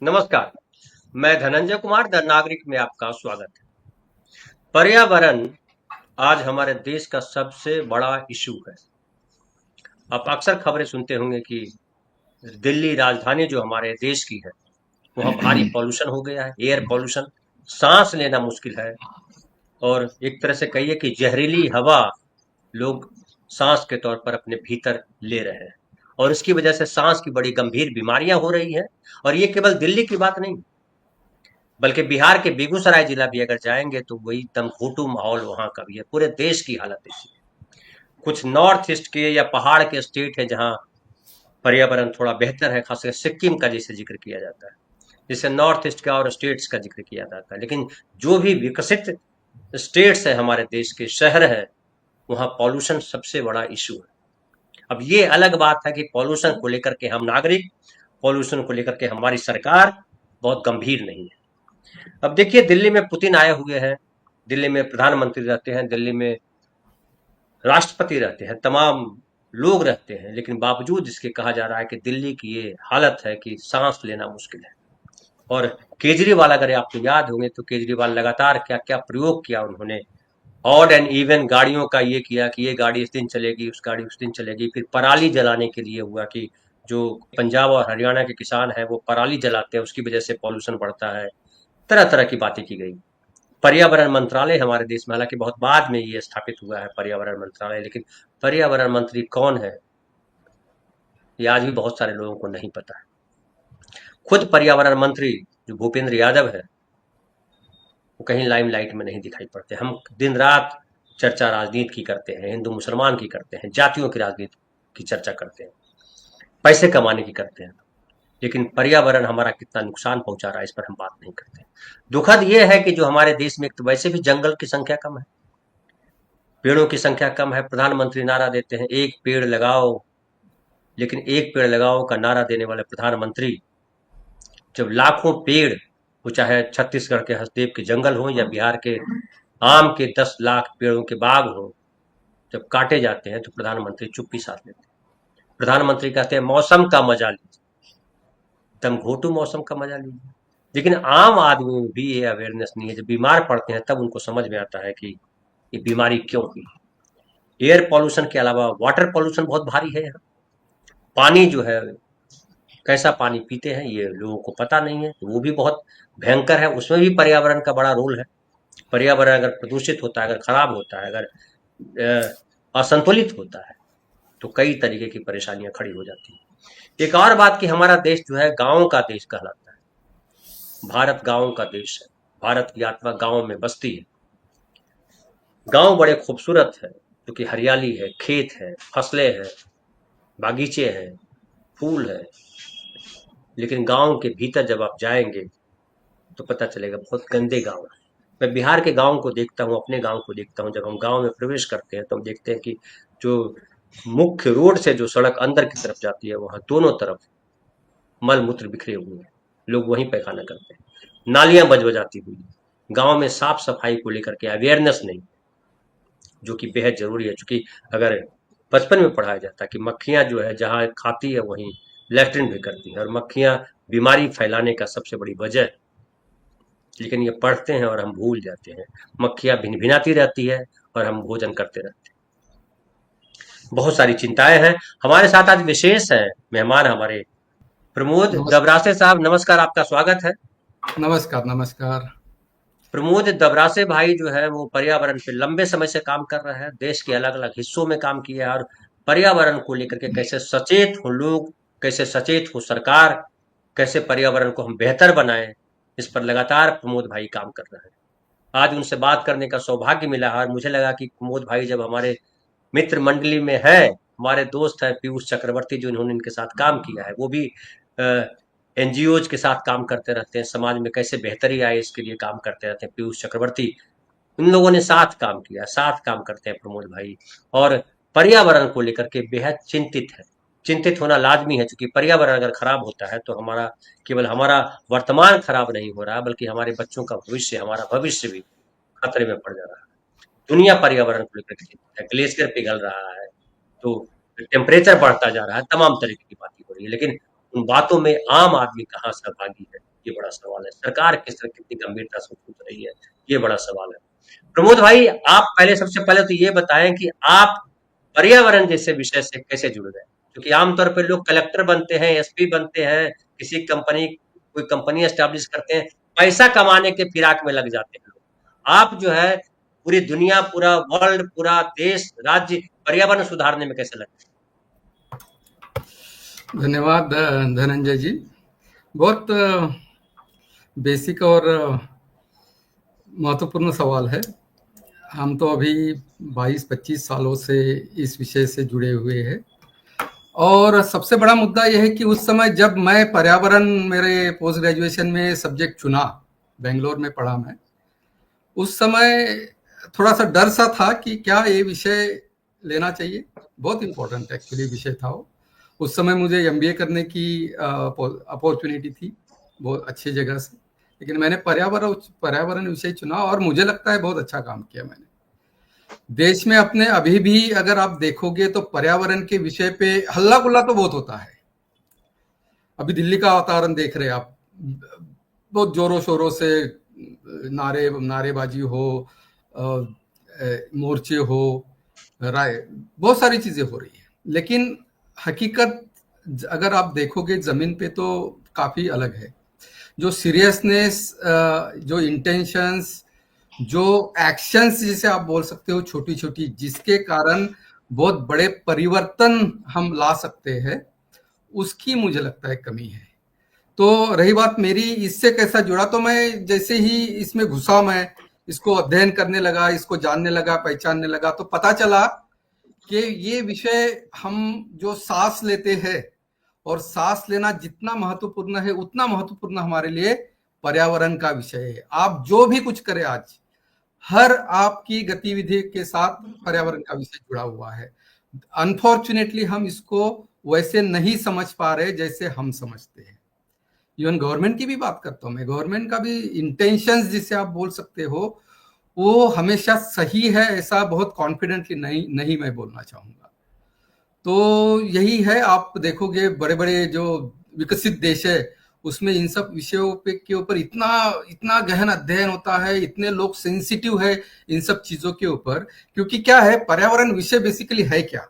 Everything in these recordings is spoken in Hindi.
नमस्कार। मैं धनंजय कुमार द नागरिक में आपका स्वागत है। पर्यावरण आज हमारे देश का सबसे बड़ा इशू है। आप अक्सर खबरें सुनते होंगे कि दिल्ली राजधानी जो हमारे देश की है वहाँ भारी पॉल्यूशन हो गया है, एयर पॉल्यूशन, सांस लेना मुश्किल है। और एक तरह से कहिए कि जहरीली हवा लोग सांस के तौर पर अपने भीतर ले रहे हैं और इसकी वजह से सांस की बड़ी गंभीर बीमारियां हो रही हैं। और ये केवल दिल्ली की बात नहीं, बल्कि बिहार के बेगूसराय जिला भी अगर जाएंगे तो वही दमघोटू माहौल वहां का भी है। पूरे देश की हालत ऐसी है। कुछ नॉर्थ ईस्ट के या पहाड़ के स्टेट है जहां पर्यावरण थोड़ा बेहतर है, खासकर सिक्किम का जैसे जिक्र किया जाता है, जिसे नॉर्थ ईस्ट का और स्टेट्स का जिक्र किया जाता है। लेकिन जो भी विकसित स्टेट्स है, हमारे देश के शहर है, वहां पॉल्यूशन सबसे बड़ा इशू है। अब ये अलग बात है कि पॉल्यूशन को लेकर के हम नागरिक, पॉल्यूशन को लेकर के हमारी सरकार बहुत गंभीर नहीं है। अब देखिए, दिल्ली में पुतिन आए हुए हैं, दिल्ली में प्रधानमंत्री रहते हैं, दिल्ली में राष्ट्रपति रहते हैं, तमाम लोग रहते हैं, लेकिन बावजूद इसके कहा जा रहा है कि दिल्ली की ये हालत है कि सांस लेना मुश्किल है। और केजरीवाल, अगर आपको याद होंगे तो केजरीवाल लगातार क्या क्या प्रयोग किया उन्होंने। ऑड एंड इवन गाड़ियों का ये किया कि ये गाड़ी इस दिन चलेगी, उस गाड़ी उस दिन चलेगी। फिर पराली जलाने के लिए हुआ कि जो पंजाब और हरियाणा के किसान हैं वो पराली जलाते हैं, उसकी वजह से पॉल्यूशन बढ़ता है। तरह तरह की बातें की गई। पर्यावरण मंत्रालय हमारे देश में, हालांकि बहुत बाद में ये स्थापित हुआ है पर्यावरण मंत्रालय, लेकिन पर्यावरण मंत्री कौन है ये आज भी बहुत सारे लोगों को नहीं पता है। खुद पर्यावरण मंत्री जो भूपेंद्र यादव है वो कहीं लाइमलाइट में नहीं दिखाई पड़ते। हम दिन रात चर्चा राजनीति की करते हैं, हिंदू मुसलमान की करते हैं, जातियों की राजनीति की चर्चा करते हैं, पैसे कमाने की करते हैं, लेकिन पर्यावरण हमारा कितना नुकसान पहुंचा रहा है इस पर हम बात नहीं करते। दुखद यह है कि जो हमारे देश में एक तो वैसे भी जंगल की संख्या कम है, पेड़ों की संख्या कम है। प्रधानमंत्री नारा देते हैं एक पेड़ लगाओ, लेकिन एक पेड़ लगाओ का नारा देने वाले प्रधानमंत्री जब लाखों पेड़, वो चाहे छत्तीसगढ़ के हसदेव के जंगल हो या बिहार के आम के 10 लाख पेड़ों के बाग हो, जब काटे जाते हैं तो प्रधानमंत्री चुप्पी साध लेते हैं। प्रधानमंत्री कहते हैं मौसम का मजा लीजिए, दमघोटू मौसम का मजा लीजिए। लेकिन आम आदमी में भी ये अवेयरनेस नहीं है। जब बीमार पड़ते हैं तब उनको समझ में आता है कि ये बीमारी क्यों हुई। एयर पॉल्यूशन के अलावा वाटर पॉल्यूशन बहुत भारी है यहाँ। पानी जो है, कैसा पानी पीते हैं ये लोगों को पता नहीं है, तो वो भी बहुत भयंकर है। उसमें भी पर्यावरण का बड़ा रोल है। पर्यावरण अगर प्रदूषित होता है, अगर खराब होता है, अगर असंतुलित होता है तो कई तरीके की परेशानियां खड़ी हो जाती हैं। एक और बात कि हमारा देश जो है गांव का देश कहलाता है। भारत गांव का देश है। भारत की आत्मा गांव में बसती है। गांव बड़े खूबसूरत है क्योंकि हरियाली है, खेत है, फसलें हैं, बागीचे हैं, फूल है। लेकिन गांव के भीतर जब आप जाएंगे तो पता चलेगा बहुत गंदे गांव हैं। मैं बिहार के गांव को देखता हूँ, अपने गांव को देखता हूँ। जब हम गांव में प्रवेश करते हैं तो हम देखते हैं कि जो मुख्य रोड से जो सड़क अंदर की तरफ जाती है वहां दोनों तरफ मल मूत्र बिखरे हुए हैं। लोग वहीं पैखाना करते हैं, नालियां बज बजाती हुई। गांव में साफ सफाई को लेकर के अवेयरनेस नहीं, जो कि बेहद जरूरी है। चूंकि अगर बचपन में पढ़ाया जाता है कि मक्खियां जो है जहां खाती है वहीं लैट्रिन भी करती है और मक्खियां बीमारी फैलाने का सबसे बड़ी वजह है, लेकिन ये पढ़ते हैं और हम भूल जाते हैं। मक्खियां भिनभिनाती रहती है और हम भोजन करते रहते हैं। बहुत सारी चिंताएं हैं। हमारे साथ आज विशेष है मेहमान हमारे प्रमोद नमस् दबरासे साहब। नमस्कार, आपका स्वागत है। नमस्कार, नमस्कार। प्रमोद दबरासे भाई जो है वो पर्यावरण पे लंबे समय से काम कर रहे हैं, देश के अलग अलग हिस्सों में काम किया है। और पर्यावरण को लेकर के कैसे सचेत हो लोग, कैसे सचेत हो सरकार, कैसे पर्यावरण को हम बेहतर बनाएं, इस पर लगातार प्रमोद भाई काम कर रहे हैं। आज उनसे बात करने का सौभाग्य मिला है और मुझे लगा कि प्रमोद भाई जब हमारे मित्र मंडली में है, हमारे दोस्त है पीयूष चक्रवर्ती जो इन्होंने इनके साथ काम किया है, वो भी एनजीओज के साथ काम करते रहते हैं, समाज में कैसे बेहतरी आए इसके लिए काम करते रहते हैं पीयूष चक्रवर्ती। इन लोगों ने साथ काम किया, साथ काम करते हैं प्रमोद भाई। और पर्यावरण को लेकर के बेहद चिंतित है। चिंतित होना लाजमी है, क्योंकि पर्यावरण अगर खराब होता है तो हमारा, केवल हमारा वर्तमान खराब नहीं हो रहा बल्कि हमारे बच्चों का भविष्य, हमारा भविष्य भी खतरे में पड़ जा रहा है। दुनिया पर्यावरण को लेकर के चिंतित है। ग्लेशियर पिघल रहा है, तो टेम्परेचर बढ़ता जा रहा है, तमाम तरीके की बातें हो रही है, लेकिन उन बातों में आम आदमी कहाँ सहभागी है ये बड़ा सवाल है। सरकार किस तरह कितनी गंभीरता से सोच रही है, ये बड़ा सवाल है। प्रमोद भाई, आप पहले सबसे पहले तो ये बताएं कि आप पर्यावरण जैसे विषय से कैसे जुड़ गए? क्योंकि आमतौर पर लोग कलेक्टर बनते हैं, एसपी बनते हैं, किसी कंपनी कोई कंपनी एस्टैब्लिश करते हैं, पैसा कमाने के फिराक में लग जाते हैं लोग। आप जो है पूरी दुनिया, पूरा वर्ल्ड, पूरा देश, राज्य पर्यावरण सुधारने में कैसे लगे? धन्यवाद धनंजय जी। बहुत बेसिक और महत्वपूर्ण सवाल है। हम तो अभी 22-25 सालों से इस विषय से जुड़े हुए हैं और सबसे बड़ा मुद्दा यह है कि उस समय जब मैं पर्यावरण मेरे पोस्ट ग्रेजुएशन में सब्जेक्ट चुना, बेंगलोर में पढ़ा मैं, उस समय थोड़ा सा डर सा था कि क्या ये विषय लेना चाहिए। बहुत इम्पोर्टेंट एक्चुअली विषय था वो। उस समय मुझे एमबीए करने की अपॉर्चुनिटी थी बहुत अच्छी जगह से, लेकिन मैंने पर्यावरण विषय चुना और मुझे लगता है बहुत अच्छा काम किया मैंने। देश में अपने अभी भी अगर आप देखोगे तो पर्यावरण के विषय पे हल्ला गुल्ला तो बहुत होता है। अभी दिल्ली का वातावरण देख रहे हैं आप, बहुत जोरों शोरों से नारेबाजी हो, मोर्चे हो, राय, बहुत सारी चीजें हो रही है, लेकिन हकीकत अगर आप देखोगे जमीन पे तो काफी अलग है। जो सीरियसनेस, जो इंटेंशंस, जो एक्शंस जिसे आप बोल सकते हो छोटी छोटी, जिसके कारण बहुत बड़े परिवर्तन हम ला सकते हैं, उसकी मुझे लगता है कमी है। तो रही बात मेरी इससे कैसा जुड़ा, तो मैं जैसे ही इसमें घुसा, मैं इसको अध्ययन करने लगा, इसको जानने लगा, पहचानने लगा, तो पता चला कि ये विषय हम जो सांस लेते हैं, और सांस लेना जितना महत्वपूर्ण है उतना महत्वपूर्ण हमारे लिए पर्यावरण का विषय है। आप जो भी कुछ करें आज, हर आपकी गतिविधि के साथ पर्यावरण का विषय जुड़ा हुआ है। अनफॉर्चुनेटली हम इसको वैसे नहीं समझ पा रहे जैसे हम समझते हैं। इवन गवर्नमेंट की भी बात करता हूं मैं, गवर्नमेंट का भी इंटेंशंस जिसे आप बोल सकते हो वो हमेशा सही है ऐसा बहुत कॉन्फिडेंटली नहीं मैं बोलना चाहूंगा। तो यही है, आप देखोगे बड़े बड़े जो विकसित देश है उसमें इन सब विषयों पे के ऊपर इतना इतना गहन अध्ययन होता है, इतने लोग सेंसिटिव है इन सब चीजों के ऊपर। क्योंकि क्या है, पर्यावरण विषय बेसिकली है क्या?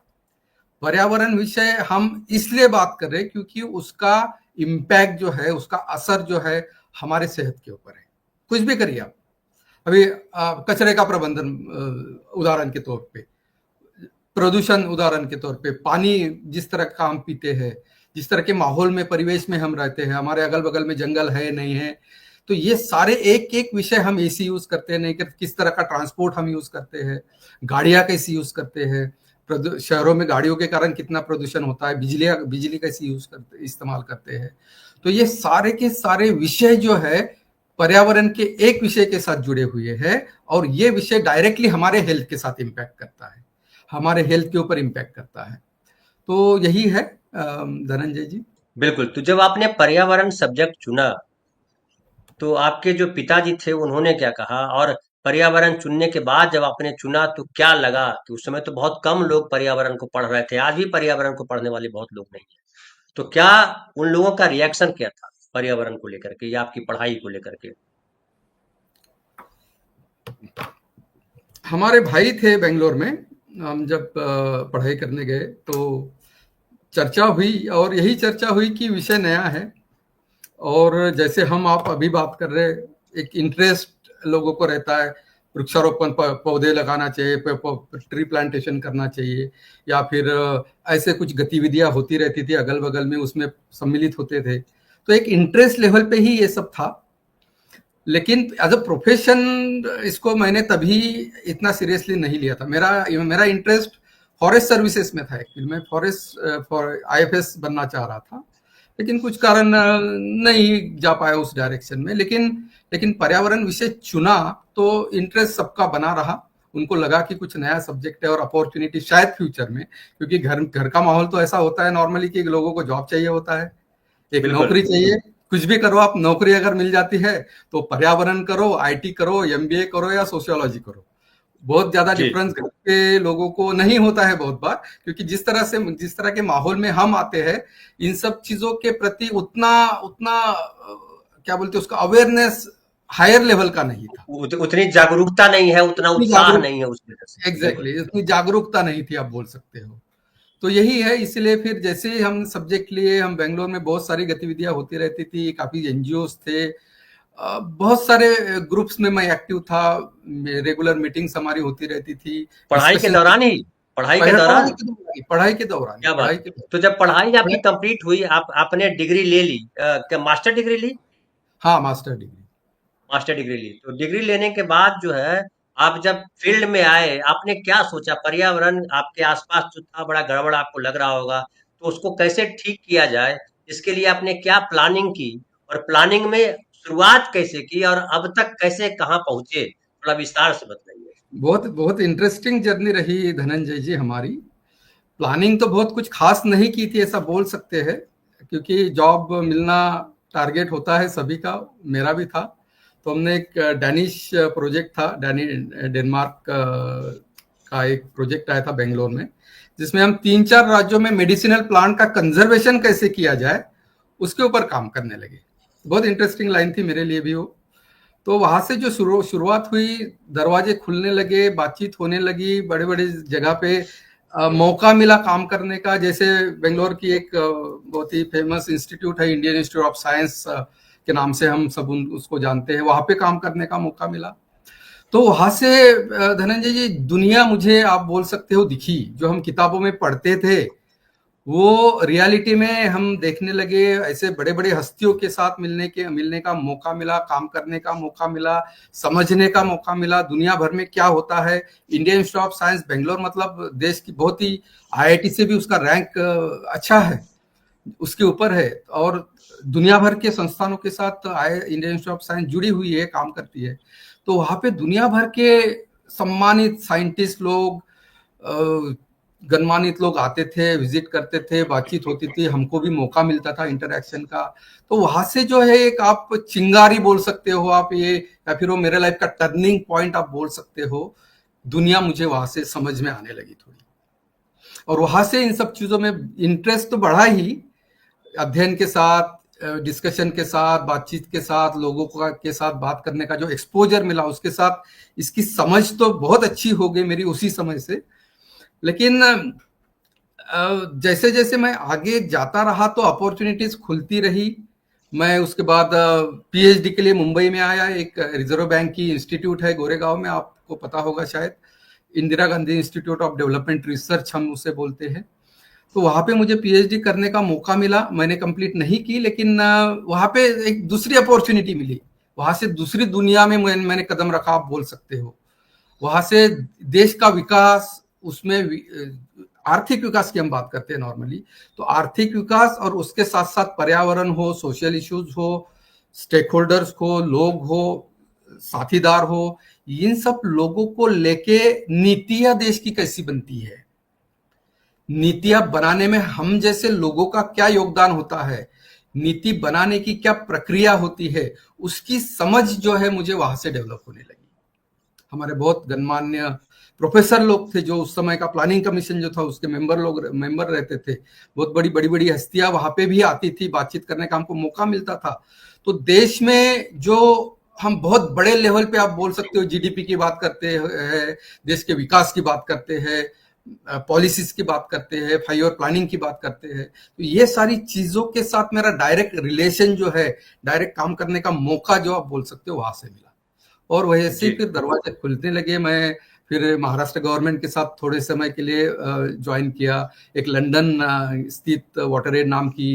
पर्यावरण विषय हम इसलिए बात कर रहे हैं क्योंकि उसका इम्पैक्ट जो है, उसका असर जो है हमारे सेहत के ऊपर है। कुछ भी करिए आप, अभी कचरे का प्रबंधन उदाहरण के तौर पे, प्रदूषण उदाहरण के तौर पे, पानी जिस तरह का हम पीते हैं, जिस तरह के माहौल में परिवेश में हम रहते हैं, हमारे अगल बगल में जंगल है नहीं है, तो ये सारे एक एक विषय हम एसी यूज करते हैं नहीं करते, किस तरह का ट्रांसपोर्ट हम यूज करते हैं, गाड़ियां कैसी यूज करते हैं, शहरों में गाड़ियों के कारण कितना प्रदूषण होता है, बिजली कैसी इस्तेमाल करते हैं। तो ये सारे के सारे विषय जो है पर्यावरण के एक विषय के साथ जुड़े हुए हैं, और ये विषय डायरेक्टली हमारे हेल्थ के साथ इम्पैक्ट करता है, हमारे हेल्थ के ऊपर इम्पैक्ट करता है। तो यही है धनंजय जी। बिल्कुल। तो जब आपने पर्यावरण सब्जेक्ट चुना, तो आपके जो पिताजी थे उन्होंने क्या कहा? और पर्यावरण चुनने के बाद जब आपने चुना तो क्या लगा? कि उस समय तो बहुत कम लोग पर्यावरण को पढ़ रहे थे, आज भी पर्यावरण को पढ़ने वाले बहुत लोग नहीं है। तो क्या उन लोगों का रिएक्शन क्या था पर्यावरण को लेकर के या आपकी पढ़ाई को लेकर के? हमारे भाई थे बेंगलोर में, हम जब पढ़ाई करने गए तो चर्चा हुई, और यही चर्चा हुई कि विषय नया है, और जैसे हम आप अभी बात कर रहे, एक इंटरेस्ट लोगों को रहता है, वृक्षारोपण, पौधे लगाना चाहिए, ट्री प्लांटेशन करना चाहिए, या फिर ऐसे कुछ गतिविधियां होती रहती थी अगल बगल में, उसमें सम्मिलित होते थे। तो एक इंटरेस्ट लेवल पे ही ये सब था। लेकिन एज अ प्रोफेशन इसको मैंने तभी इतना सीरियसली नहीं लिया था। मेरा इंटरेस्ट फॉरेस्ट सर्विसेज में था एक्चुअली। मैं फॉर आईएफएस बनना चाह रहा था, लेकिन कुछ कारण नहीं जा पाया उस डायरेक्शन में। लेकिन पर्यावरण विषय चुना तो इंटरेस्ट सबका बना रहा। उनको लगा कि कुछ नया सब्जेक्ट है और अपॉर्चुनिटी शायद फ्यूचर में, क्योंकि घर का माहौल तो ऐसा होता है नॉर्मली कि लोगों को जॉब चाहिए होता है, एक नौकरी चाहिए। कुछ भी करो आप, नौकरी अगर मिल जाती है तो पर्यावरण करो, आईटी करो, एमबीए करो या सोशियोलॉजी करो। बहुत ज्यादा डिफरेंस घर के लोगों को नहीं होता है बहुत बार, क्योंकि जिस तरह के माहौल में हम आते हैं, इन सब चीजों के प्रति उतना उतना क्या बोलते हैं उसका अवेयरनेस हायर लेवल का नहीं था। उतनी जागरूकता नहीं है, उतना इतनी उत्साह जागरूक नहीं है उस वजह से। बिल्कुल। एग्जैक्टली इतनी जागरूकता नहीं थी, आप बोल सकते हो। तो यही है, इसलिए फिर जैसे ही हम सब्जेक्ट लिए, हम बेंगलोर में बहुत सारी गतिविधियां होती रहती थी, काफी एनजीओ थे, बहुत सारे ग्रुप्स में मैं एक्टिव था, रेगुलर मीटिंग्स हमारी होती रहती थी, पढ़ाई के डिस्कशन। दौरान ही, पढ़ाई के पढ़ाई दौरान। के दौरान ही, पढ़ाई के दौरान ही, क्या बात पढ़ाई है। के दौरान। तो जब पढ़ाई आपकी कंप्लीट हुई, आपने डिग्री ले ली, क्या मास्टर डिग्री ली? हाँ, मास्टर डिग्री। मास्टर डिग्री ली, तो डिग्री लेने के बाद जो है, आप जब फील्ड में आए, आपने क्या सोचा? पर्यावरण आपके आसपास जो था बड़ा गड़बड़ आपको लग रहा होगा, तो उसको कैसे ठीक किया जाए, इसके लिए आपने क्या प्लानिंग की, और प्लानिंग में शुरुआत कैसे की, और अब तक कैसे कहाँ पहुंचे, थोड़ा विस्तार से बताइए। बहुत बहुत इंटरेस्टिंग जर्नी रही धनंजय जी हमारी। प्लानिंग तो बहुत कुछ खास नहीं की थी, ऐसा बोल सकते हैं, क्योंकि जॉब मिलना टारगेट होता है सभी का, मेरा भी था। तो हमने एक डैनिश प्रोजेक्ट था, डेनमार्क का एक प्रोजेक्ट आया था बेंगलोर में, जिसमें हम 3-4 राज्यों में मेडिसिनल प्लांट का कंजर्वेशन कैसे किया जाए उसके ऊपर काम करने लगे। बहुत इंटरेस्टिंग लाइन थी मेरे लिए भी वो। तो वहां से जो शुरुआत हुई, दरवाजे खुलने लगे, बातचीत होने लगी, बड़े बड़े जगह पे मौका मिला काम करने का। जैसे बेंगलोर की एक बहुत ही फेमस इंस्टीट्यूट है, इंडियन इंस्टीट्यूट ऑफ साइंस के नाम से हम सब उसको जानते हैं, वहां पे काम करने का मौका मिला। तो वहां से धनंजय जी दुनिया मुझे आप बोल सकते हो दिखी, जो हम किताबों में पढ़ते थे वो रियलिटी में हम देखने लगे। ऐसे बड़े बड़े हस्तियों के साथ मिलने का मौका मिला, काम करने का मौका मिला, समझने का मौका मिला दुनिया भर में क्या होता है। Indian institute of science Bangalore मतलब देश की बहुत ही, आईआईटी से भी उसका रैंक अच्छा है, उसके ऊपर है, और दुनिया भर के संस्थानों के साथ इंडियन इंस्टीट्यूट ऑफ साइंस जुड़ी हुई है, काम करती है। तो वहां पे दुनिया भर के सम्मानित साइंटिस्ट लोग, गणमान्यत लोग आते थे, विजिट करते थे, बातचीत होती थी, हमको भी मौका मिलता था इंटरेक्शन का। तो वहां से जो है एक आप चिंगारी बोल सकते हो आप ये, या फिर वो मेरे लाइफ का टर्निंग पॉइंट आप बोल सकते हो। दुनिया मुझे वहां से समझ में आने लगी थोड़ी, और वहां से इन सब चीजों में इंटरेस्ट तो बढ़ा ही, अध्ययन के साथ, डिस्कशन के साथ, बातचीत के साथ, लोगों का के साथ बात करने का जो एक्सपोजर मिला, उसके साथ इसकी समझ तो बहुत अच्छी हो गई मेरी उसी समय से। लेकिन जैसे जैसे मैं आगे जाता रहा तो अपॉर्चुनिटीज खुलती रही। मैं उसके बाद पीएचडी के लिए मुंबई में आया। एक रिजर्व बैंक की इंस्टीट्यूट है गोरेगांव में, आपको पता होगा शायद, Indira Gandhi institute of development research हम उसे बोलते हैं। तो वहां पे मुझे पीएचडी करने का मौका मिला। मैंने कंप्लीट नहीं की, लेकिन वहां पे एक दूसरी अपॉर्चुनिटी मिली। वहां से दूसरी दुनिया में मैंने कदम रखा, आप बोल सकते हो। वहां से देश का विकास, उसमें आर्थिक विकास की हम बात करते हैं नॉर्मली, तो आर्थिक विकास और उसके साथ साथ पर्यावरण हो, सोशल इश्यूज हो, स्टेक होल्डर्स हो, लोग हो, साथीदार हो, इन सब लोगों को लेके नीतियां देश की कैसी बनती है, नीतियां बनाने में हम जैसे लोगों का क्या योगदान होता है, नीति बनाने की क्या प्रक्रिया होती है, उसकी समझ जो है मुझे वहां से डेवलप होने लगी। हमारे बहुत गणमान्य प्रोफेसर लोग थे, जो उस समय का प्लानिंग कमीशन जो था उसके मेंबर रहते थे। बहुत बड़ी बड़ी बड़ी हस्तियां वहां पे भी आती थी, बातचीत करने का हमको मौका मिलता था। तो देश में जो हम बहुत बड़े लेवल पे आप बोल सकते हो जीडीपी की बात करते हैं, देश के विकास की बात करते हैं, पॉलिसीज की बात करते हैं, 5 ईयर प्लानिंग की बात करते हैं, तो ये सारी चीजों के साथ मेरा डायरेक्ट रिलेशन जो है, डायरेक्ट काम करने का मौका जो आप बोल सकते हो वहां से मिला। और वैसे ही फिर दरवाजे खुलने लगे। मैं फिर महाराष्ट्र गवर्नमेंट के साथ थोड़े समय के लिए ज्वाइन किया। एक लंदन स्थित वाटर एड नाम की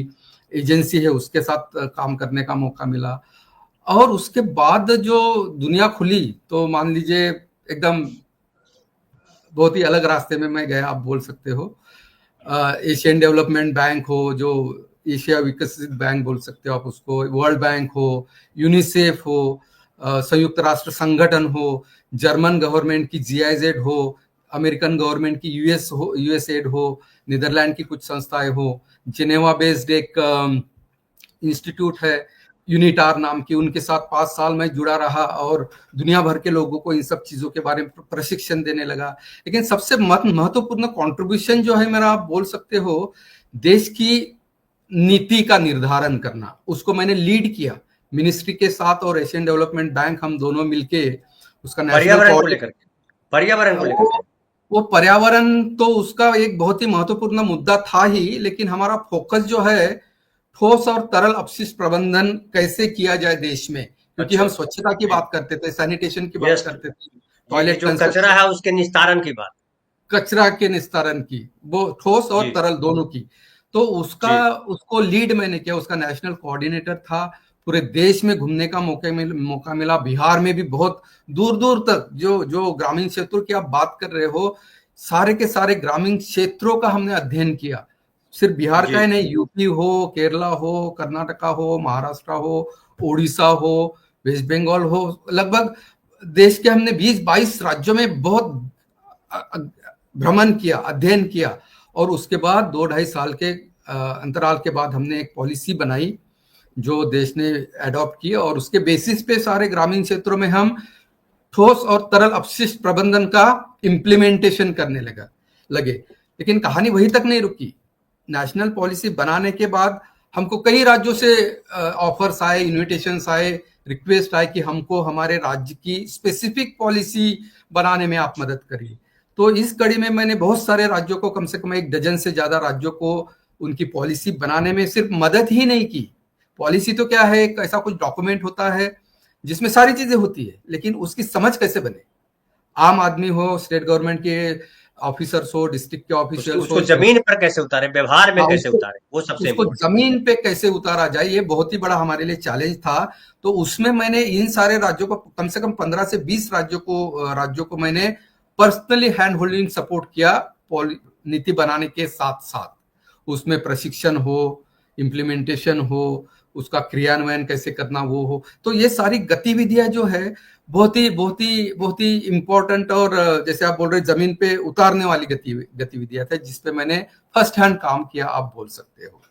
एजेंसी है, उसके साथ काम करने का मौका मिला। और उसके बाद जो दुनिया खुली, तो मान लीजिए एकदम बहुत ही अलग रास्ते में मैं गया, आप बोल सकते हो। एशियन डेवलपमेंट बैंक हो, जो एशिया विकसित बैंक बोल सकते हो आप उसको, वर्ल्ड बैंक हो, यूनिसेफ हो, संयुक्त राष्ट्र संगठन हो, जर्मन गवर्नमेंट की जीआईजेड हो, अमेरिकन गवर्नमेंट की यूएसएड हो, नीदरलैंड की कुछ संस्थाएं हो, जिनेवा बेस्ड एक इंस्टीट्यूट है यूनिटार नाम की, उनके साथ 5 साल में जुड़ा रहा और दुनिया भर के लोगों को इन सब चीजों के बारे में प्रशिक्षण देने लगा। लेकिन सबसे महत्वपूर्ण कंट्रीब्यूशन जो है मेरा, आप बोल सकते हो, देश की नीति का निर्धारण करना, उसको मैंने लीड किया। मिनिस्ट्री के साथ और एशियन डेवलपमेंट बैंक हम दोनों मिलके उसका नेशनल पर्यावरण को लेकर के, पर्यावरण को लेकर के। वो पर्यावरण तो उसका एक बहुत ही महत्वपूर्ण मुद्दा था ही, लेकिन हमारा फोकस जो है ठोस और तरल अपशिष्ट प्रबंधन कैसे किया जाए देश में, क्योंकि हम स्वच्छता की बात करते थे, सैनिटेशन की बात करते थे, टॉयलेट जो कचरा है उसके निस्तारण की बात, कचरा के निस्तारण की, वो ठोस और तरल दोनों की। तो उसको लीड मैंने किया, उसका नेशनल कोऑर्डिनेटर था। पूरे देश में घूमने का मौका मिला। बिहार में भी बहुत दूर दूर तक जो ग्रामीण क्षेत्रों की आप बात कर रहे हो, सारे के सारे ग्रामीण क्षेत्रों का हमने अध्ययन किया। सिर्फ बिहार का ही नहीं, यूपी हो, केरला हो, कर्नाटका हो, महाराष्ट्र हो, उड़ीसा हो, वेस्ट बंगाल हो, लगभग देश के हमने 20-22 राज्यों में बहुत भ्रमण किया, अध्ययन किया। और उसके बाद 2-2.5 साल के अंतराल के बाद हमने एक पॉलिसी बनाई जो देश ने एडॉप्ट की, और उसके बेसिस पे सारे ग्रामीण क्षेत्रों में हम ठोस और तरल अपशिष्ट प्रबंधन का इम्प्लीमेंटेशन करने लगे। लेकिन कहानी वहीं तक नहीं रुकी। नेशनल पॉलिसी बनाने के बाद हमको कई राज्यों से ऑफर्स आए, इन्विटेशंस आए, रिक्वेस्ट आए कि हमको हमारे राज्य की स्पेसिफिक पॉलिसी बनाने में आप मदद करिए। तो इस कड़ी में मैंने बहुत सारे राज्यों को, कम से कम 1 डजन से ज्यादा राज्यों को उनकी पॉलिसी बनाने में सिर्फ मदद ही नहीं की। पॉलिसी तो क्या है, एक ऐसा कुछ डॉक्यूमेंट होता है जिसमें सारी चीजें होती है, लेकिन उसकी समझ कैसे बने। आम आदमी हो, स्टेट गवर्नमेंट के ऑफिसर्स हो, डिस्ट्रिक्ट के ऑफिसर्स हो, जमीन पर कैसे उतारे, व्यवहार में कैसे उतारे, वो सबसे उसको जमीन पे कैसे उतारा जाए, ये बहुत ही बड़ा हमारे लिए चैलेंज था। तो उसमें मैंने इन सारे राज्यों को, कम से कम 15 से 20 राज्यों को मैंने पर्सनली हैंड होल्डिंग सपोर्ट किया, नीति बनाने के साथ साथ। उसमें प्रशिक्षण हो, इम्प्लीमेंटेशन हो, उसका क्रियान्वयन कैसे करना वो हो। तो ये सारी गतिविधियां जो है बहुत ही इंपॉर्टेंट, और जैसे आप बोल रहे जमीन पे उतारने वाली गतिविधियां थे, जिसपे मैंने फर्स्ट हैंड काम किया, आप बोल सकते हो।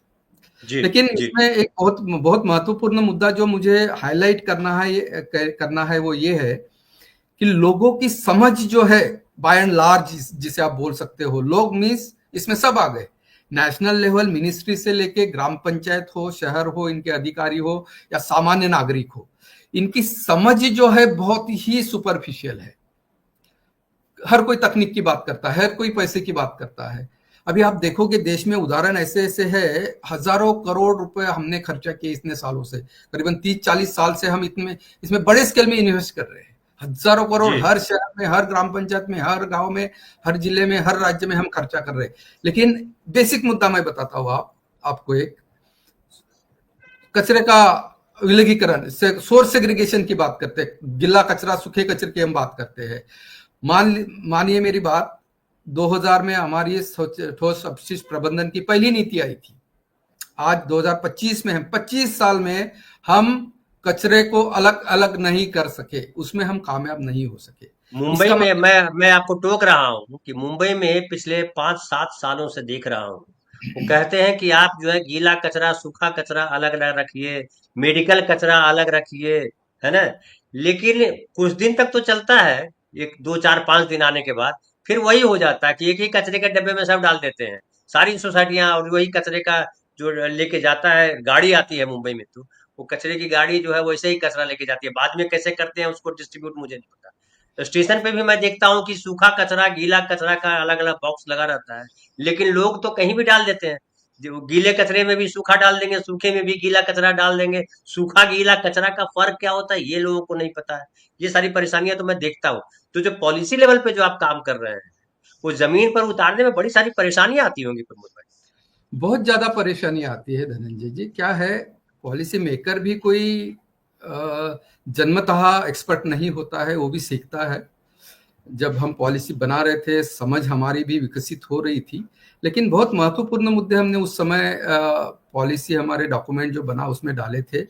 लेकिन इसमें एक बहुत महत्वपूर्ण मुद्दा जो मुझे हाईलाइट करना है वो ये है कि लोगों की समझ जो है, बाय एंड लार्ज जिसे आप बोल सकते हो, लोग मीन्स इसमें सब आ गए। नेशनल लेवल मिनिस्ट्री से लेके ग्राम पंचायत हो, शहर हो, इनके अधिकारी हो या सामान्य नागरिक हो, इनकी समझ जो है बहुत ही सुपरफिशियल है। हर कोई तकनीक की बात करता है, हर कोई पैसे की बात करता है। अभी आप देखोगे देश में उदाहरण ऐसे ऐसे है, हजारों करोड़ रुपए हमने खर्चा किए इतने सालों से, करीबन 30-40 साल से हम इसमें बड़े स्केल में इन्वेस्ट कर रहे हैं। हजारों करोड़ हर शहर में, हर ग्राम पंचायत में, हर गांव में, हर जिले में, हर राज्य में हम खर्चा कर रहे हैं। लेकिन बेसिक मुद्दा मैं बताता हूं आपको, एक कचरे का विलगीकरण, सोर्स सेग्रीगेशन की बात करते हैं, गिल्ला कचरा, सूखे कचरे की हम बात करते हैं। मानिए मेरी बात, 2000 में हमारी ठोस अपशिष्ट प्रबंधन की पहली नीति आई थी। आज 2025 में हम 25 साल में हम कचरे को अलग अलग नहीं कर सके, उसमें हम कामयाब नहीं हो सके। मुंबई में मैं आपको टोक रहा हूँ कि मुंबई में पिछले 5-7 सालों से देख रहा हूँ, वो कहते हैं कि आप जो है गीला कचरा, सूखा कचरा अलग अलग रखिए, मेडिकल कचरा अलग रखिए, है ना। लेकिन कुछ दिन तक तो चलता है, 1, 2, 4, 5 दिन आने के बाद फिर वही हो जाता है कि एक ही कचरे के डब्बे में सब डाल देते हैं सारी सोसाइटियां, और वही कचरे का जो लेके जाता है, गाड़ी आती है मुंबई में, तो वो कचरे की गाड़ी जो है वैसे ही कचरा लेके जाती है। बाद में कैसे करते हैं उसको डिस्ट्रीब्यूट मुझे नहीं पता। तो स्टेशन पे भी मैं देखता हूँ कि सूखा कचरा, गीला कचरा का अलग अलग बॉक्स लगा रहता है, लेकिन लोग तो कहीं भी डाल देते हैं। जो गीले कचरे में भी सूखा डाल देंगे, सूखे में भी गीला कचरा डाल देंगे। सूखा गीला कचरा का फर्क क्या होता है ये लोगों को नहीं पता है। ये सारी परेशानियां तो मैं देखता हूँ। तो जो पॉलिसी लेवल पे जो आप काम कर रहे हैं, वो जमीन पर उतारने में बड़ी सारी परेशानियां आती होंगी प्रमोद भाई। बहुत ज्यादा परेशानी आती है धनंजय जी। क्या है, पॉलिसी मेकर भी कोई जन्मतः एक्सपर्ट नहीं होता है, वो भी सीखता है। जब हम पॉलिसी बना रहे थे, समझ हमारी भी विकसित हो रही थी, लेकिन बहुत महत्वपूर्ण मुद्दे हमने उस समय पॉलिसी, हमारे डॉक्यूमेंट जो बना उसमें डाले थे,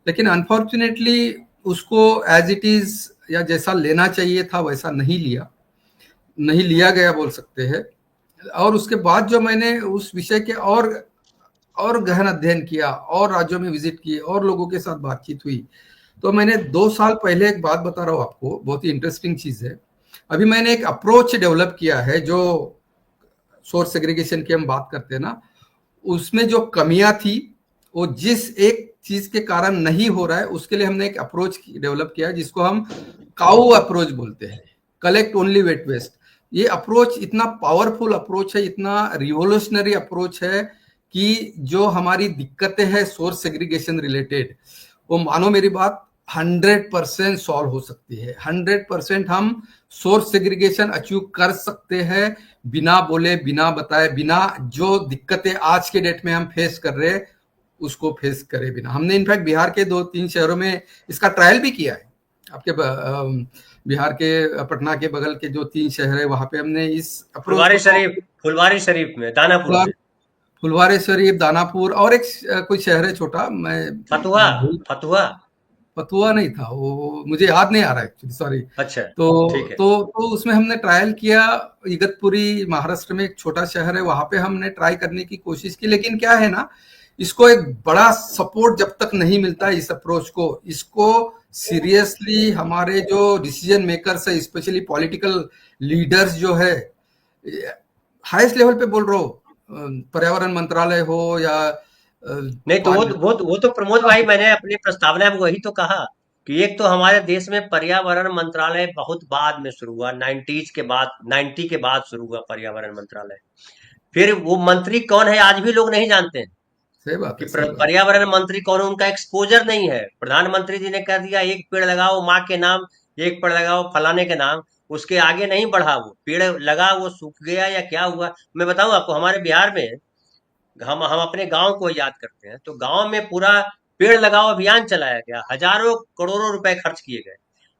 लेकिन अनफॉर्चुनेटली उसको एज इट इज या जैसा लेना चाहिए था वैसा नहीं लिया गया बोल सकते हैं। और उसके बाद जो मैंने उस विषय के और गहन अध्ययन किया, और राज्यों में विजिट किए, और लोगों के साथ बातचीत हुई, तो मैंने 2 साल पहले एक बात बता रहा हूँ आपको, बहुत ही इंटरेस्टिंग चीज है। अभी मैंने एक अप्रोच डेवलप किया है, जो सोर्स सेग्रीगेशन की हम बात करते हैं ना, उसमें जो कमियां थी वो जिस एक चीज के कारण नहीं हो रहा है, उसके लिए हमने एक अप्रोच डेवलप किया है जिसको हम काऊ अप्रोच बोलते हैं, कलेक्ट ओनली वेट वेस्ट। ये अप्रोच इतना पावरफुल अप्रोच है, इतना रिवोल्यूशनरी अप्रोच है कि जो हमारी दिक्कतें हैं सोर्स सेग्रीगेशन रिलेटेड, वो मानो मेरी बात 100% सॉल्व हो सकती है। 100% हम सोर्स सेग्रीगेशन अचीव कर सकते हैं, बिना बोले, बिना बताए, बिना जो दिक्कतें आज के डेट में हम फेस कर रहे हैं उसको फेस करे बिना। हमने इनफैक्ट बिहार के 2-3 शहरों में इसका ट्रायल भी किया है। आपके बिहार के पटना के बगल के जो 3 शहर है वहां पे हमने इस अप्रोच को फुलवारी शरीफ में, दानापुर में, फुलवारी शरीफ, दानापुर और एक कोई शहर है छोटा, मैं फतुहा, फतुहा, फतुहा नहीं था वो, मुझे याद नहीं आ रहा एक्चुअली, सॉरी। अच्छा, तो ठीक है। तो उसमें हमने ट्रायल किया। इगतपुरी महाराष्ट्र में एक छोटा शहर है, वहां पे हमने ट्राई करने की कोशिश की, लेकिन क्या है ना, इसको एक बड़ा सपोर्ट जब तक नहीं मिलता इस अप्रोच को, इसको सीरियसली हमारे जो डिसीजन मेकर्स है, स्पेशली पॉलिटिकल लीडर्स जो है, हाईएस्ट लेवल पे बोल रहा हूँ, पर्यावरण मंत्रालय हो या नहीं तो वो तो प्रमोद भाई, मैंने अपनी प्रस्तावना में वही तो कहा कि एक तो हमारे देश में पर्यावरण मंत्रालय बहुत बाद में शुरू हुआ, 90s के बाद, 90 के बाद शुरू हुआ पर्यावरण मंत्रालय। फिर वो मंत्री कौन है आज भी लोग नहीं जानते हैं सही बात कि है, सही बात। पर्यावरण मंत्री कौन है, उनका एक्सपोजर नहीं है। प्रधानमंत्री जी ने कह दिया एक पेड़ लगाओ माँ के नाम, एक पेड़ लगाओ फलाने के नाम, उसके आगे नहीं बढ़ा। वो पेड़ लगा, वो सूख गया या क्या हुआ। मैं बताऊं आपको, हमारे बिहार में हम अपने गांव को याद करते हैं तो गांव में पूरा पेड़ लगाओ अभियान चलाया गया, हजारों करोड़ों रुपए खर्च किए गए,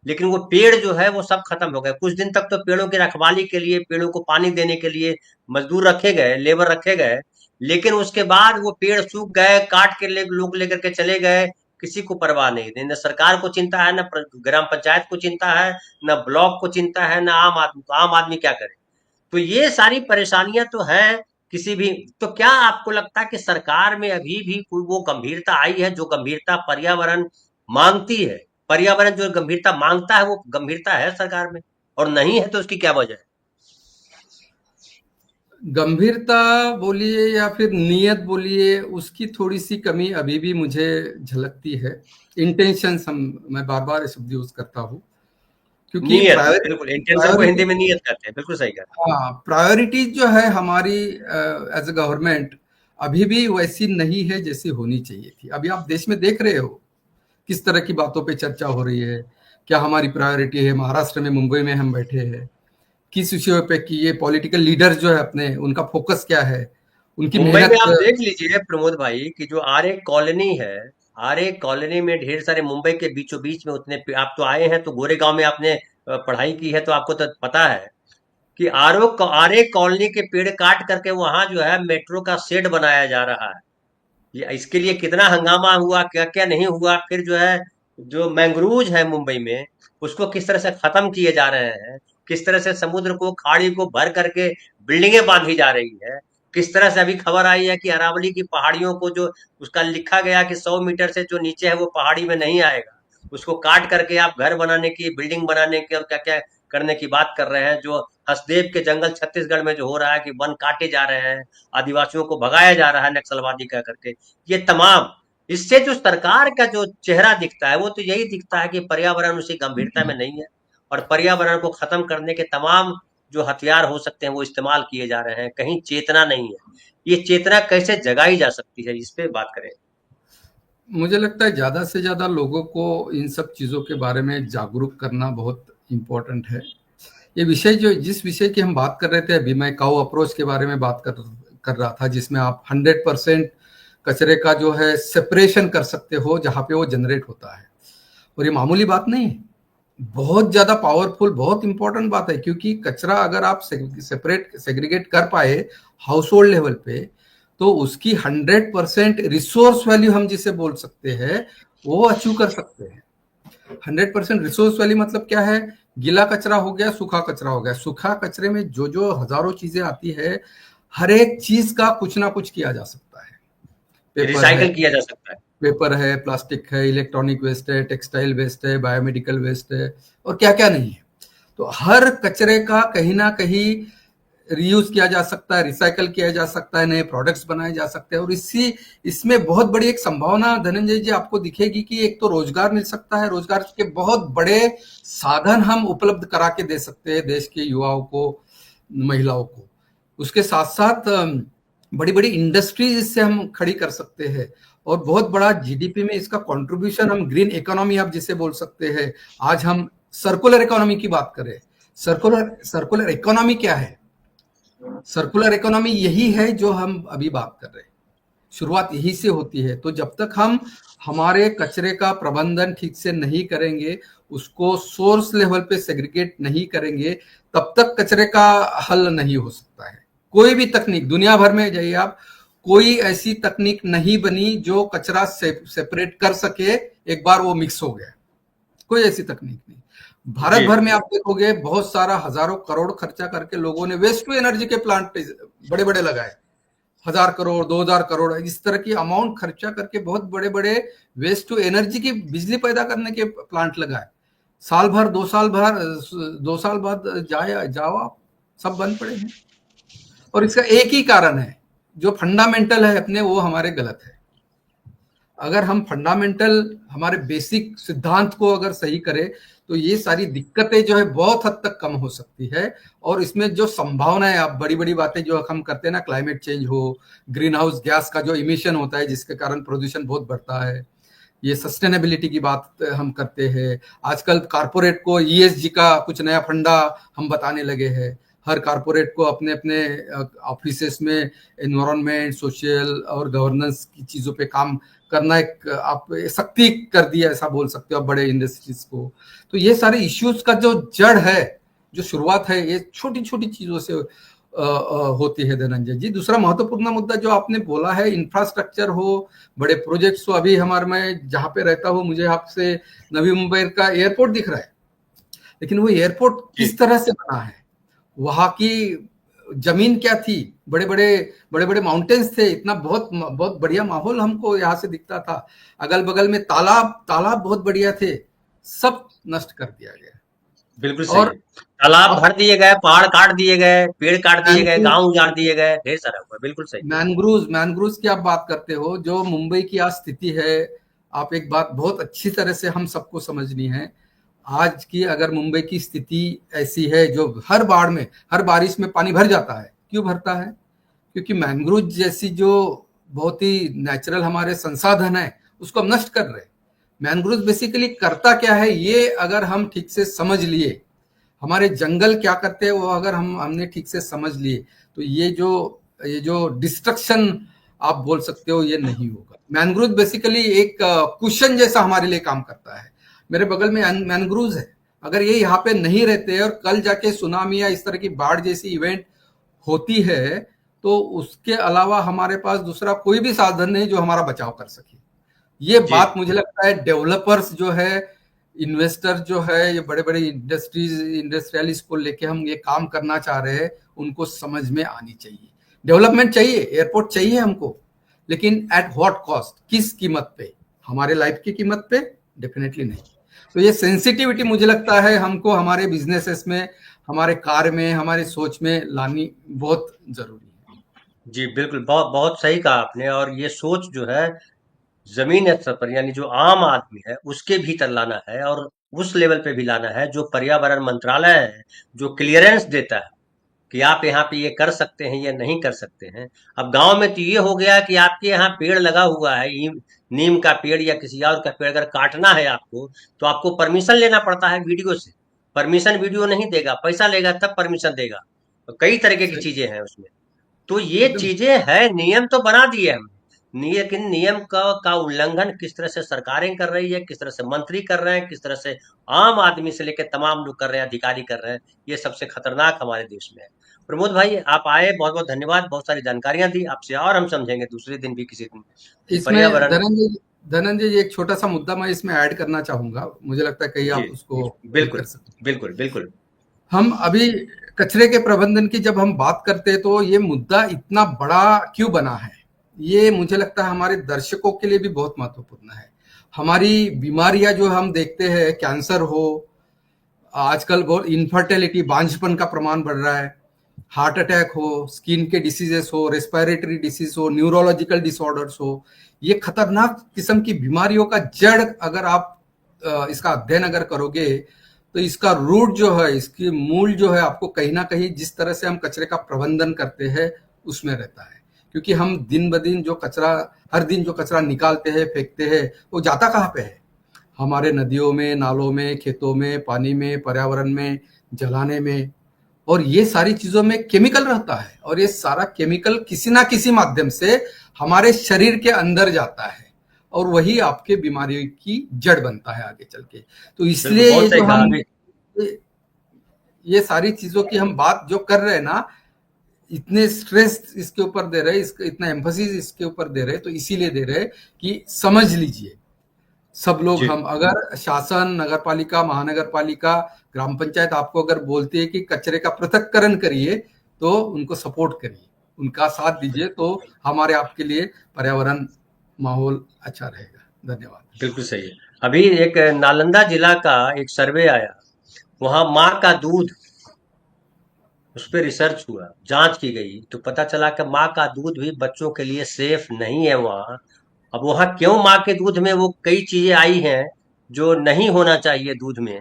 लेकिन वो पेड़ जो है वो सब खत्म हो गए। कुछ दिन तक तो पेड़ों की रखवाली के लिए, पेड़ों को पानी देने के लिए मजदूर रखे गए, लेबर रखे गए, लेकिन उसके बाद वो पेड़ सूख गए, काट के लोग लेकर के चले गए। किसी को परवाह नहीं, न सरकार को चिंता है, न ग्राम पंचायत को चिंता है, न ब्लॉक को चिंता है, न आम आदमी को। आम आदमी क्या करे। तो ये सारी परेशानियां तो हैं किसी भी। तो क्या आपको लगता है कि सरकार में अभी भी कोई वो गंभीरता आई है जो गंभीरता पर्यावरण मांगती है? पर्यावरण जो गंभीरता मांगता है वो गंभीरता है सरकार में, और नहीं है तो उसकी क्या वजह है? गंभीरता बोलिए या फिर नियत बोलिए, उसकी थोड़ी सी कमी अभी भी मुझे झलकती है। इंटेंशन मैं बार बार शब्द यूज करता हूँ, क्योंकि नियत, बिल्कुल, इंटेंशन को हिंदी में नियत कहते हैं, बिल्कुल सही कहा। हाँ, प्रायोरिटीज जो है हमारी एज ए गवर्नमेंट अभी भी वैसी नहीं है जैसी होनी चाहिए थी। अभी आप देश में देख रहे हो किस तरह की बातों पे चर्चा हो रही है, क्या हमारी प्रायोरिटी है। महाराष्ट्र में, मुंबई में हम बैठे हैं, किस विषय पे कि ये पॉलिटिकल लीडर्स जो है अपने, उनका फोकस क्या है, उनकी मुंबई में आप मेहनत। देख लीजिए प्रमोद भाई कि जो आरे कॉलोनी है, आरे कॉलोनी में ढेर सारे, मुंबई के बीचों बीच में उतने आप तो आए हैं, तो गोरेगांव में आपने पढ़ाई की है तो आपको तो पता है कि आरे कॉलोनी के पेड़ काट करके वहां जो है मेट्रो का शेड बनाया जा रहा है। ये इसके लिए कितना हंगामा हुआ, क्या क्या नहीं हुआ। फिर जो है, जो मैंग्रोव्स है मुंबई में, उसको किस तरह से खत्म किए जा रहे हैं, किस तरह से समुद्र को, खाड़ी को भर करके बिल्डिंगें बांधी जा रही है। किस तरह से अभी खबर आई है कि अरावली की पहाड़ियों को, जो उसका लिखा गया कि 100 मीटर से जो नीचे है वो पहाड़ी में नहीं आएगा, उसको काट करके आप घर बनाने की, बिल्डिंग बनाने की और क्या क्या करने की बात कर रहे हैं। जो हसदेव के जंगल छत्तीसगढ़ में जो हो रहा है कि वन काटे जा रहे हैं, आदिवासियों को भगाया जा रहा है नक्सलवादी कह करके, ये तमाम, इससे जो सरकार का जो चेहरा दिखता है वो तो यही दिखता है कि पर्यावरण उसी गंभीरता में नहीं है, और पर्यावरण को खत्म करने के तमाम जो हथियार हो सकते हैं वो इस्तेमाल किए जा रहे हैं। कहीं चेतना नहीं है। ये चेतना कैसे जगाई जा सकती है, इस पे बात करें। मुझे लगता है ज्यादा से ज्यादा लोगों को इन सब चीजों के बारे में जागरूक करना बहुत इम्पोर्टेंट है। ये विषय, जो जिस विषय की हम बात कर रहे थे अभी, मैं काऊ अप्रोच के बारे में बात कर रहा था, जिसमें आप 100% कचरे का जो है सेपरेशन कर सकते हो जहां पे वो जनरेट होता है। और ये मामूली बात नहीं है, बहुत ज्यादा पावरफुल, बहुत इंपॉर्टेंट बात है, क्योंकि कचरा अगर आप सेग्रीगेट कर पाए हाउस होल्ड लेवल पे, तो उसकी 100% रिसोर्स वैल्यू हम जिसे बोल सकते हैं वो अचीव कर सकते हैं। 100% रिसोर्स वैल्यू मतलब क्या है? गीला कचरा हो गया, सूखा कचरा हो गया। सूखा कचरे में जो जो हजारों चीजें आती है, हर एक चीज का कुछ ना कुछ किया जा सकता है। रिसाइकल किया जा सकता है। पेपर है, प्लास्टिक है, इलेक्ट्रॉनिक वेस्ट है, टेक्सटाइल वेस्ट है, बायोमेडिकल वेस्ट है, और क्या क्या नहीं है। तो हर कचरे का कहीं ना कहीं रीयूज किया जा सकता है, रिसाइकल किया जा सकता है, नए प्रोडक्ट्स बनाए जा सकते हैं। और इसमें बहुत बड़ी एक संभावना धनंजय जी आपको दिखेगी कि एक तो रोजगार मिल सकता है, रोजगार के बहुत बड़े साधन हम उपलब्ध करा के दे सकते हैं देश के युवाओं को, महिलाओं को। उसके साथ साथ बड़ी बड़ी इंडस्ट्रीज इससे हम खड़ी कर सकते हैं और बहुत बड़ा जीडीपी में इसका कंट्रीब्यूशन, हम ग्रीन इकोनॉमी आप जिसे बोल सकते हैं। आज हम सर्कुलर इकोनॉमी की बात करें, सर्कुलर इकोनॉमी क्या है? सर्कुलर इकोनॉमी यही है जो हम अभी बात कर रहे हैं, शुरुआत यही से होती है। तो जब तक हम हमारे कचरे का प्रबंधन ठीक से नहीं करेंगे, उसको सोर्स लेवल पे सेग्रीगेट नहीं करेंगे, तब तक कचरे का हल नहीं हो सकता है। कोई भी तकनीक, दुनिया भर में जाइए आप, कोई ऐसी तकनीक नहीं बनी जो कचरा सेपरेट कर सके एक बार वो मिक्स हो गया, कोई ऐसी तकनीक नहीं। भारत भर में आप देखोगे बहुत सारा हजारों करोड़ खर्चा करके लोगों ने वेस्ट टू एनर्जी के प्लांट बड़े बड़े लगाए, 1000 करोड़ 2000 करोड़ इस तरह की अमाउंट खर्चा करके बहुत बड़े बड़े वेस्ट टू एनर्जी की बिजली पैदा करने के प्लांट लगाए। साल भर 2 साल बाद जाओ आप, सब बंद पड़े हैं। और इसका एक ही कारण है, जो फंडामेंटल है अपने, वो हमारे गलत है। अगर हम फंडामेंटल हमारे बेसिक सिद्धांत को अगर सही करें तो ये सारी दिक्कतें जो है बहुत हद तक कम हो सकती है। और इसमें जो संभावना है, आप बड़ी बड़ी बातें जो हम करते हैं ना, क्लाइमेट चेंज हो, ग्रीन हाउस गैस का जो इमिशन होता है जिसके कारण प्रदूषण बहुत बढ़ता है, ये सस्टेनेबिलिटी की बात हम करते हैं। आजकल कारपोरेट को ईएसजी का कुछ नया फंडा हम बताने लगे हैं। हर कारपोरेट को अपने अपने ऑफिसेस में एनवायरनमेंट, सोशल और गवर्नेंस की चीजों पे काम करना एक आप सख्ती कर दिया, ऐसा बोल सकते हो आप, बड़े इंडस्ट्रीज को। तो ये सारे इश्यूज का जो जड़ है, जो शुरुआत है, ये छोटी छोटी चीजों से होती है धनंजय जी। दूसरा महत्वपूर्ण मुद्दा जो आपने बोला है, इंफ्रास्ट्रक्चर हो, बड़े प्रोजेक्ट्स हो। अभी मैं जहाँ पे रहता हूँ, मुझे आपसे नवी मुंबई का एयरपोर्ट दिख रहा है, लेकिन वो एयरपोर्ट किस तरह से बना है, वहां की जमीन क्या थी, बड़े बड़े माउंटेन्स थे, इतना बहुत बहुत बढ़िया माहौल हमको यहाँ से दिखता था। अगल बगल में तालाब बहुत बढ़िया थे, सब नष्ट कर दिया गया। बिल्कुल सही है। तालाब भर दिए गए, पहाड़ काट दिए गए, पेड़ काट दिए गए, गांव उजाड़ दिए गए, ढेर सारा हुआ। बिल्कुल सही। मैनग्रूव्स की आप बात करते हो, जो मुंबई की आज स्थिति है, आप एक बात बहुत अच्छी तरह से हम सबको समझनी है। आज की अगर मुंबई की स्थिति ऐसी है, जो हर बाढ़ में, हर बारिश में पानी भर जाता है, क्यों भरता है? क्योंकि मैंग्रोव जैसी जो बहुत ही नेचुरल हमारे संसाधन है, उसको हम नष्ट कर रहे हैं। मैंग्रोव बेसिकली करता क्या है, ये अगर हम ठीक से समझ लिए, हमारे जंगल क्या करते हैं वो अगर हमने ठीक से समझ लिए, तो ये जो डिस्ट्रक्शन आप बोल सकते हो, ये नहीं होगा। मैंग्रोव बेसिकली एक कुशन जैसा हमारे लिए काम करता है। मेरे बगल में मैनग्रूव्स है, अगर ये यहाँ पे नहीं रहते और कल जाके सुनामी या इस तरह की बाढ़ जैसी इवेंट होती है, तो उसके अलावा हमारे पास दूसरा कोई भी साधन नहीं जो हमारा बचाव कर सके। ये बात मुझे लगता है डेवलपर्स जो है, इन्वेस्टर जो है, ये बड़े बड़े इंडस्ट्रियलिस्ट को लेके हम ये काम करना चाह रहे हैं, उनको समझ में आनी चाहिए। डेवलपमेंट चाहिए, एयरपोर्ट चाहिए हमको, लेकिन एट व्हाट कॉस्ट, किस कीमत पे? हमारे लाइफ की कीमत पे? डेफिनेटली नहीं। तो ये सेंसिटिविटी मुझे लगता है हमको हमारे बिजनेसेस में, हमारे कार्य में, हमारी सोच में लानी बहुत जरूरी है। जी बिल्कुल, बहुत बहुत सही कहा आपने। और ये सोच जो है जमीन स्तर पर, यानी जो आम आदमी है उसके भीतर लाना है, और उस लेवल पे भी लाना है जो पर्यावरण मंत्रालय है, जो क्लियरेंस देता है कि आप यहाँ पे ये कर सकते हैं, ये नहीं कर सकते हैं। अब गांव में तो ये हो गया कि आपके यहाँ पेड़ लगा हुआ है, नीम का पेड़ या किसी और का पेड़ अगर काटना है आपको, तो आपको परमिशन लेना पड़ता है वीडियो से। परमिशन वीडियो नहीं देगा, पैसा लेगा तब परमिशन देगा। तो कई तरीके की चीजें हैं उसमें। तो ये चीजें है, नियम तो बना दिए हम, लेकिन नियम का उल्लंघन किस तरह से सरकारें कर रही है, किस तरह से मंत्री कर रहे हैं, किस तरह से आम आदमी से लेकर तमाम लोग कर रहे हैं, अधिकारी कर रहे हैं, ये सबसे खतरनाक हमारे देश में है। प्रमोद भाई, आप आए, बहुत बहुत धन्यवाद, बहुत सारी जानकारियां दी आपसे, और हम समझेंगे दूसरे दिन भी किसी दिन इसमें पर्यावरण। धनंजय जी, एक छोटा सा मुद्दा मैं इसमें ऐड करना चाहूंगा, मुझे लगता है कहीं आप उसको बिल्कुल कर सकते। बिल्कुल बिल्कुल। हम अभी कचरे के प्रबंधन की जब हम बात करते हैं, तो ये मुद्दा इतना बड़ा क्यों बना है, ये मुझे लगता है हमारे दर्शकों के लिए भी बहुत महत्वपूर्ण है। हमारी बीमारियां जो हम देखते हैं, कैंसर हो, आजकल बहुत इनफर्टिलिटी, बांझपन का प्रमाण बढ़ रहा है, हार्ट अटैक हो, स्किन के डिसीजेस हो, रेस्पिरेटरी डिसीज हो, न्यूरोलॉजिकल डिसऑर्डर्स हो, ये खतरनाक किस्म की बीमारियों का जड़ अगर आप इसका अध्ययन अगर करोगे तो इसका रूट जो है, इसकी मूल जो है, आपको कहीं ना कहीं जिस तरह से हम कचरे का प्रबंधन करते हैं उसमें रहता है। क्योंकि हम दिन ब दिन जो कचरा, हर दिन जो कचरा निकालते हैं, फेंकते हैं, वो जाता कहाँ पे है? हमारे नदियों में, नालों में, खेतों में, पानी में, पर्यावरण में, जलाने में। और ये सारी चीजों में केमिकल रहता है और ये सारा केमिकल किसी ना किसी माध्यम से हमारे शरीर के अंदर जाता है और वही आपके बीमारी की जड़ बनता है आगे चल के। तो बिल्कुल, इसलिए ये बहुत सही जो कहा हम अभी। ये सारी चीजों की हम बात जो कर रहे हैं ना, इतने स्ट्रेस इसके ऊपर दे रहे हैं, इसका इतना एम्फोसिस इसके ऊपर दे रहे हैं, तो इसीलिए दे रहे हैं कि समझ लीजिए सब लोग, जी हम अगर शासन, नगर पालिका, महानगर पालिका, ग्राम पंचायत आपको अगर बोलती है कि कचरे का पृथक्करण करिए, तो उनको सपोर्ट करिए, उनका साथ दीजिए, तो हमारे आपके लिए पर्यावरण माहौल अच्छा रहेगा। धन्यवाद। बिल्कुल सही है। अभी एक नालंदा जिला का एक सर्वे आया, वहां माँ का दूध, उस पर रिसर्च हुआ, जांच की गई, तो पता चला कि माँ का दूध भी बच्चों के लिए सेफ नहीं है वहाँ। अब वहाँ क्यों माँ के दूध में वो कई चीजें आई हैं जो नहीं होना चाहिए दूध में।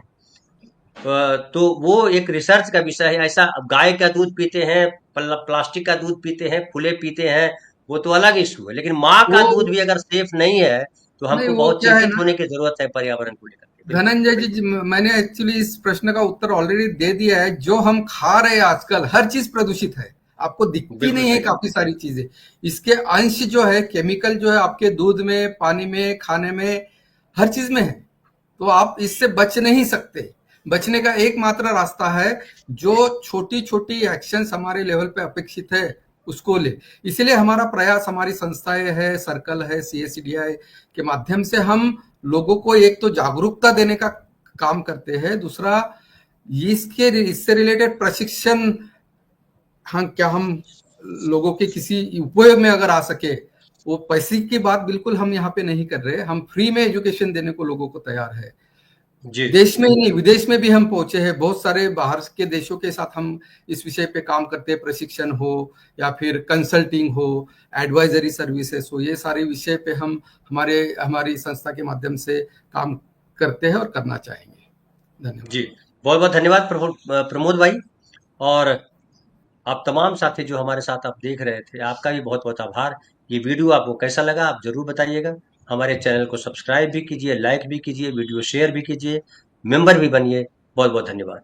तो वो एक रिसर्च का विषय है। ऐसा अब गाय का दूध पीते हैं, प्लास्टिक का दूध पीते हैं, खुले पीते हैं, वो तो अलग इशू है, लेकिन माँ का वो दूध भी अगर सेफ नहीं है तो नहीं, हमको वो बहुत क्या है चिंतित ना, होने की जरूरत है पर्यावरण को लेकर के। बिल्कुल धनंजय बताइए। जी, मैंने एक्चुअली इस प्रश्न का उत्तर ऑलरेडी दे दिया है। जो हम खा रहे हैं आजकल, हर चीज प्रदूषित है, आपको दिखती बिल्कुल नहीं है सही। काफी सारी चीजें। इसके अंश जो है, केमिकल जो है आपके दूध में, पानी में, खाने में, हर चीज में है। तो आप इससे बच नहीं सकते। बचने का एकमात्र रास्ता है, जो छोटी छोटी एक्शंस हमारे लेवल पे अपेक्षित है उसको ले। इसलिए हमारा प्रयास, हमारी संस्थाएं है, सर्कल है, सीएससीडीआई के माध्यम से हम लोगों को एक तो जागरूकता देने का काम करते हैं, दूसरा इसके इससे रिलेटेड प्रशिक्षण, हाँ, क्या हम लोगों के किसी उपयोग में अगर आ सके, वो पैसे की बात बिल्कुल हम यहाँ पे नहीं कर रहे, हम फ्री में एजुकेशन देने को लोगों को तैयार है। जी देश में ही नहीं, विदेश में भी हम पहुंचे हैं, बहुत सारे बाहर के देशों के साथ हम इस विषय पे काम करते हैं, प्रशिक्षण हो या फिर कंसल्टिंग हो, एडवाइजरी सर्विसेज हो, ये सारे विषय पे हम हमारी संस्था के माध्यम से काम करते हैं और करना चाहेंगे। धन्यवाद। जी, बहुत बहुत धन्यवाद प्रमोद भाई। और आप तमाम साथी जो हमारे साथ आप देख रहे थे, आपका भी बहुत बहुत आभार। ये वीडियो आपको कैसा लगा आप जरूर बताइएगा। हमारे चैनल को सब्सक्राइब भी कीजिए, लाइक भी कीजिए, वीडियो शेयर भी कीजिए, मेंबर भी बनिए। बहुत बहुत धन्यवाद।